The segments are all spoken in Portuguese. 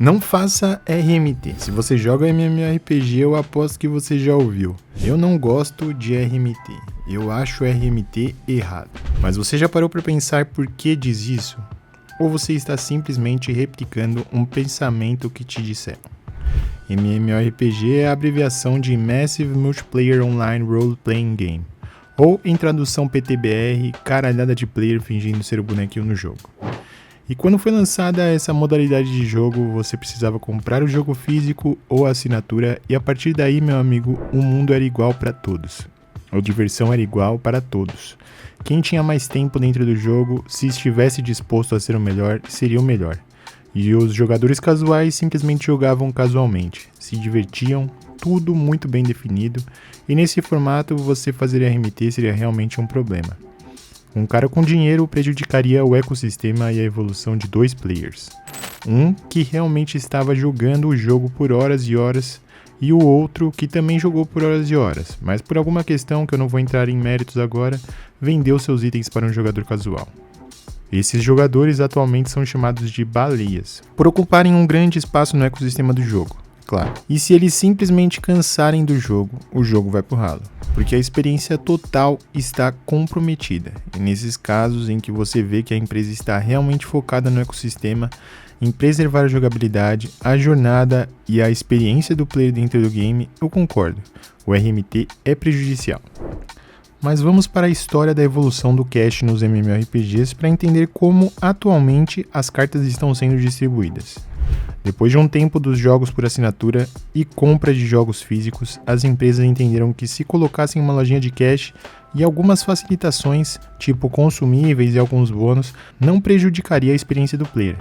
Não faça RMT. Se você joga MMORPG, eu aposto que você já ouviu. Eu não gosto de RMT. Eu acho RMT errado. Mas você já parou para pensar por que diz isso? Ou você está simplesmente replicando um pensamento que te disseram? MMORPG é a abreviação de Massive Multiplayer Online Role Playing Game. Ou, em tradução PTBR, caralhada de player fingindo ser o bonequinho no jogo. E quando foi lançada essa modalidade de jogo, você precisava comprar o jogo físico ou a assinatura, e a partir daí, meu amigo, o mundo era igual para todos. A diversão era igual para todos. Quem tinha mais tempo dentro do jogo, se estivesse disposto a ser o melhor, seria o melhor. E os jogadores casuais simplesmente jogavam casualmente, se divertiam, tudo muito bem definido, e nesse formato você fazer RMT seria realmente um problema. Um cara com dinheiro prejudicaria o ecossistema e a evolução de dois players. Um que realmente estava jogando o jogo por horas e horas, e o outro que também jogou por horas e horas, mas por alguma questão que eu não vou entrar em méritos agora, vendeu seus itens para um jogador casual. Esses jogadores atualmente são chamados de baleias, por ocuparem um grande espaço no ecossistema do jogo, claro. E se eles simplesmente cansarem do jogo, o jogo vai pro ralo, porque a experiência total está comprometida. E nesses casos em que você vê que a empresa está realmente focada no ecossistema, em preservar a jogabilidade, a jornada e a experiência do player dentro do game, eu concordo, o RMT é prejudicial. Mas vamos para a história da evolução do cash nos MMORPGs para entender como atualmente as cartas estão sendo distribuídas. Depois de um tempo dos jogos por assinatura e compra de jogos físicos, as empresas entenderam que se colocassem uma lojinha de cash e algumas facilitações, tipo consumíveis e alguns bônus, não prejudicaria a experiência do player.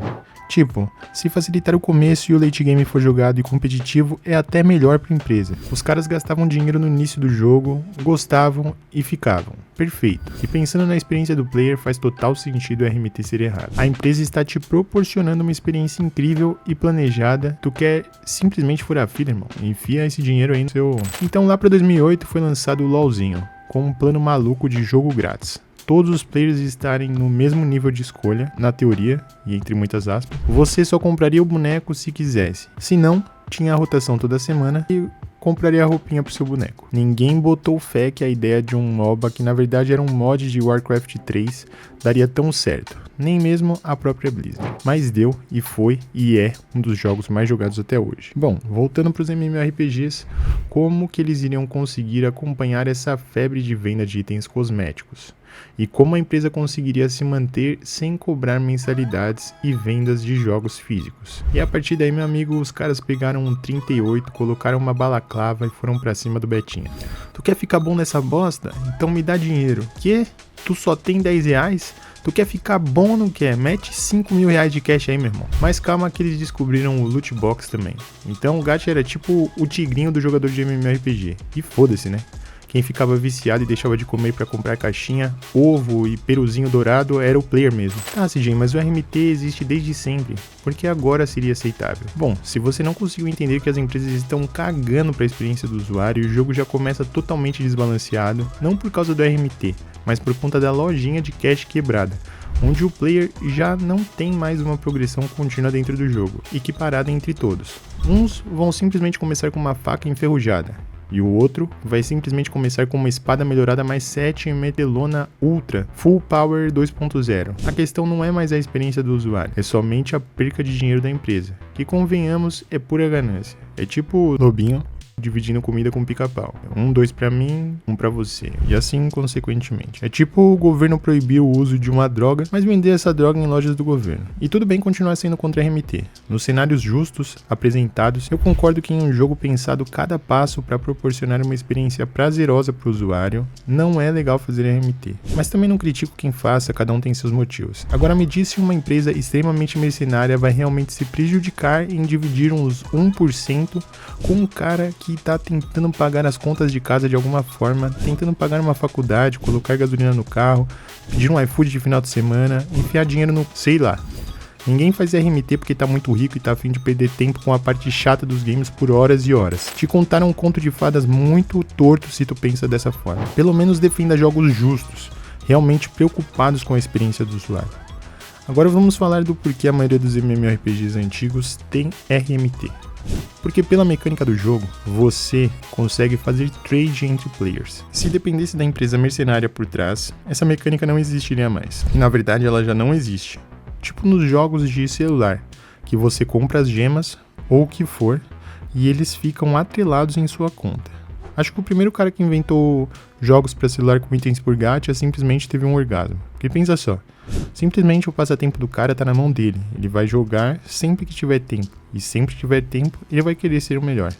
Tipo, se facilitar o começo e o late game for jogado e competitivo, é até melhor para a empresa. Os caras gastavam dinheiro no início do jogo, gostavam e ficavam. Perfeito. E pensando na experiência do player, faz total sentido o RMT ser errado. A empresa está te proporcionando uma experiência incrível e planejada. Tu quer simplesmente furar a fila, irmão? Enfia esse dinheiro aí no seu... Então lá para 2008 foi lançado o LoLzinho, com um plano maluco de jogo grátis. Todos os players estarem no mesmo nível de escolha, na teoria, e entre muitas aspas, você só compraria o boneco se quisesse. Se não, tinha a rotação toda semana e compraria a roupinha pro seu boneco. Ninguém botou fé que a ideia de um MOBA, que na verdade era um mod de Warcraft 3, daria tão certo. Nem mesmo a própria Blizzard. Mas deu, e foi, e é um dos jogos mais jogados até hoje. Bom, voltando para os MMORPGs, como que eles iriam conseguir acompanhar essa febre de venda de itens cosméticos? E como a empresa conseguiria se manter sem cobrar mensalidades e vendas de jogos físicos. E a partir daí, meu amigo, os caras pegaram um 38, colocaram uma balaclava e foram pra cima do Betinha. Tu quer ficar bom nessa bosta? Então me dá dinheiro. Que? Tu só tem 10 reais? Tu quer ficar bom ou não quer? Mete 5 mil reais de cash aí, meu irmão. Mas calma que eles descobriram o loot box também. Então o gacha era tipo o tigrinho do jogador de MMORPG. E foda-se, né? Quem ficava viciado e deixava de comer para comprar caixinha, ovo e peruzinho dourado era o player mesmo. Ah, CJ, mas o RMT existe desde sempre. Por que agora seria aceitável? Bom, se você não conseguiu entender que as empresas estão cagando para a experiência do usuário, o jogo já começa totalmente desbalanceado, não por causa do RMT, mas por conta da lojinha de cash quebrada, onde o player já não tem mais uma progressão contínua dentro do jogo, equiparada entre todos. Uns vão simplesmente começar com uma faca enferrujada, e o outro vai simplesmente começar com uma espada melhorada mais 7 metelona ultra, full power 2.0. A questão não é mais a experiência do usuário, é somente a perca de dinheiro da empresa, que convenhamos é pura ganância. É tipo lobinho dividindo comida com pica-pau. 2 pra mim, 1 pra você. E assim consequentemente. É tipo o governo proibir o uso de uma droga, mas vender essa droga em lojas do governo. E tudo bem continuar sendo contra RMT. Nos cenários justos, apresentados, eu concordo que em um jogo pensado cada passo para proporcionar uma experiência prazerosa pro usuário, não é legal fazer RMT. Mas também não critico quem faça, cada um tem seus motivos. Agora me diz se uma empresa extremamente mercenária vai realmente se prejudicar em dividir uns 1% com um cara que tá tentando pagar as contas de casa de alguma forma, tentando pagar uma faculdade, colocar gasolina no carro, pedir um iFood de final de semana, enfiar dinheiro no... sei lá. Ninguém faz RMT porque tá muito rico e tá a fim de perder tempo com a parte chata dos games por horas e horas. Te contaram um conto de fadas muito torto se tu pensa dessa forma. Pelo menos defenda jogos justos, realmente preocupados com a experiência do usuário. Agora vamos falar do porquê a maioria dos MMORPGs antigos tem RMT. Porque pela mecânica do jogo, você consegue fazer trade entre players. Se dependesse da empresa mercenária por trás, essa mecânica não existiria mais. E na verdade ela já não existe. Tipo nos jogos de celular, que você compra as gemas, ou o que for, e eles ficam atrelados em sua conta. Acho que o primeiro cara que inventou jogos para celular com itens por gacha simplesmente teve um orgasmo. Porque pensa só, simplesmente o passatempo do cara tá na mão dele. Ele vai jogar sempre que tiver tempo. E sempre que tiver tempo, ele vai querer ser o melhor.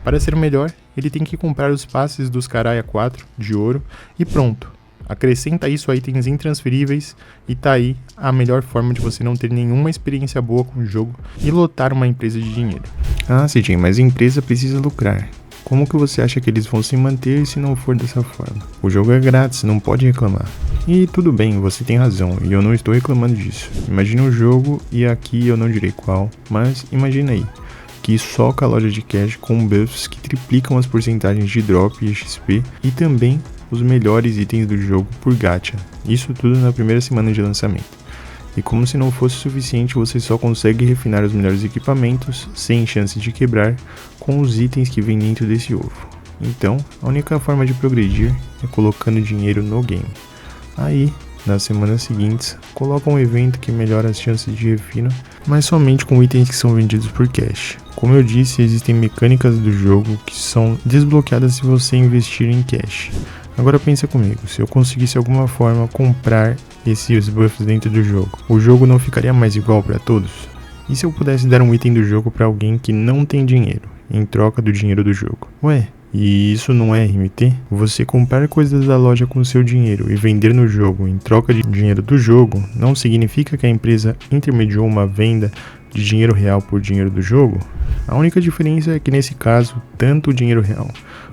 Para ser o melhor, ele tem que comprar os passes dos Caraya 4 de ouro e pronto. Acrescenta isso a itens intransferíveis e tá aí a melhor forma de você não ter nenhuma experiência boa com o jogo e lotar uma empresa de dinheiro. Ah, CJ, mas a empresa precisa lucrar. Como que você acha que eles vão se manter se não for dessa forma? O jogo é grátis, não pode reclamar. E tudo bem, você tem razão, e eu não estou reclamando disso. Imagina um jogo, e aqui eu não direi qual, mas imagina aí, que soca a loja de cash com buffs que triplicam as porcentagens de drop e XP, e também os melhores itens do jogo por gacha. Isso tudo na primeira semana de lançamento. E como se não fosse suficiente, você só consegue refinar os melhores equipamentos, sem chance de quebrar, com os itens que vem dentro desse ovo. Então, a única forma de progredir é colocando dinheiro no game. Aí, nas semanas seguintes, coloca um evento que melhora as chances de refino, mas somente com itens que são vendidos por cash. Como eu disse, existem mecânicas do jogo que são desbloqueadas se você investir em cash. Agora pensa comigo, se eu conseguisse alguma forma comprar esses buffs dentro do jogo, o jogo não ficaria mais igual para todos? E se eu pudesse dar um item do jogo para alguém que não tem dinheiro, em troca do dinheiro do jogo? Ué, e isso não é RMT? Você comprar coisas da loja com seu dinheiro e vender no jogo em troca de dinheiro do jogo não significa que a empresa intermediou uma venda de dinheiro real por dinheiro do jogo? A única diferença é que nesse caso, tanto o dinheiro real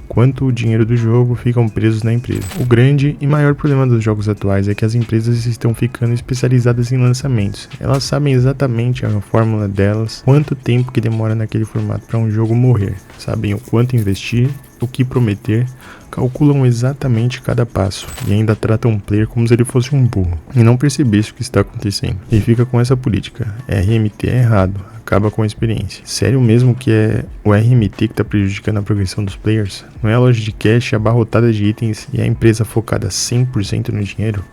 quanto o dinheiro do jogo ficam presos na empresa. O grande e maior problema dos jogos atuais é que as empresas estão ficando especializadas em lançamentos. Elas sabem exatamente a fórmula delas, quanto tempo que demora naquele formato para um jogo morrer, sabem o quanto investir, o que prometer, calculam exatamente cada passo e ainda tratam o player como se ele fosse um burro e não percebesse o que está acontecendo. E fica com essa política, RMT é errado, acaba com a experiência. Sério mesmo que é o RMT que está prejudicando a progressão dos players? Não é a loja de cash abarrotada de itens e a empresa focada 100% no dinheiro?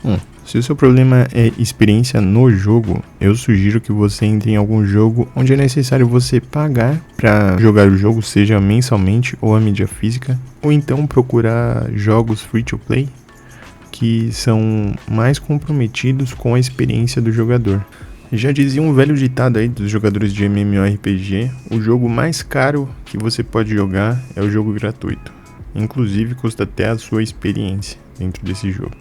Se o seu problema é experiência no jogo, eu sugiro que você entre em algum jogo onde é necessário você pagar para jogar o jogo, seja mensalmente ou a mídia física, ou então procurar jogos free to play que são mais comprometidos com a experiência do jogador. Já dizia um velho ditado aí dos jogadores de MMORPG, o jogo mais caro que você pode jogar é o jogo gratuito. Inclusive custa até a sua experiência dentro desse jogo.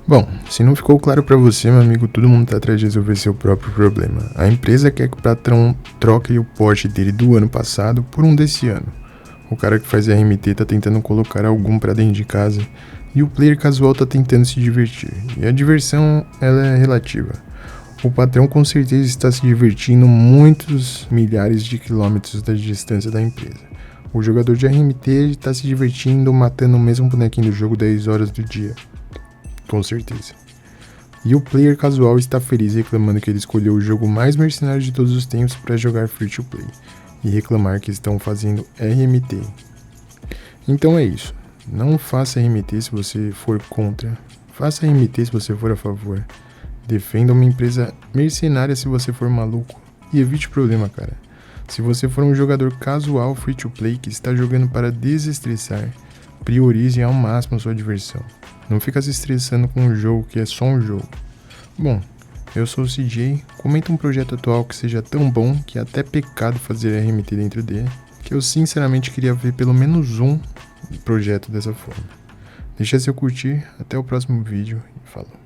Bom, se não ficou claro pra você, meu amigo, todo mundo tá atrás de resolver seu próprio problema. A empresa quer que o patrão troque o Porsche dele do ano passado por um desse ano. O cara que faz RMT tá tentando colocar algum pra dentro de casa e o player casual tá tentando se divertir. E a diversão, ela é relativa. O patrão com certeza está se divertindo muitos milhares de quilômetros da distância da empresa. O jogador de RMT está se divertindo matando o mesmo bonequinho do jogo 10 horas do dia. Com certeza. E o player casual está feliz reclamando que ele escolheu o jogo mais mercenário de todos os tempos para jogar free to play. E reclamar que estão fazendo RMT. Então é isso. Não faça RMT se você for contra. Faça RMT se você for a favor. Defenda uma empresa mercenária se você for maluco. E evite o problema, cara. Se você for um jogador casual free to play que está jogando para desestressar, priorize ao máximo sua diversão. Não fica se estressando com um jogo que é só um jogo. Bom, eu sou o CJ, comenta um projeto atual que seja tão bom que é até pecado fazer RMT dentro dele, que eu sinceramente queria ver pelo menos um projeto dessa forma. Deixa seu curtir, até o próximo vídeo e falou.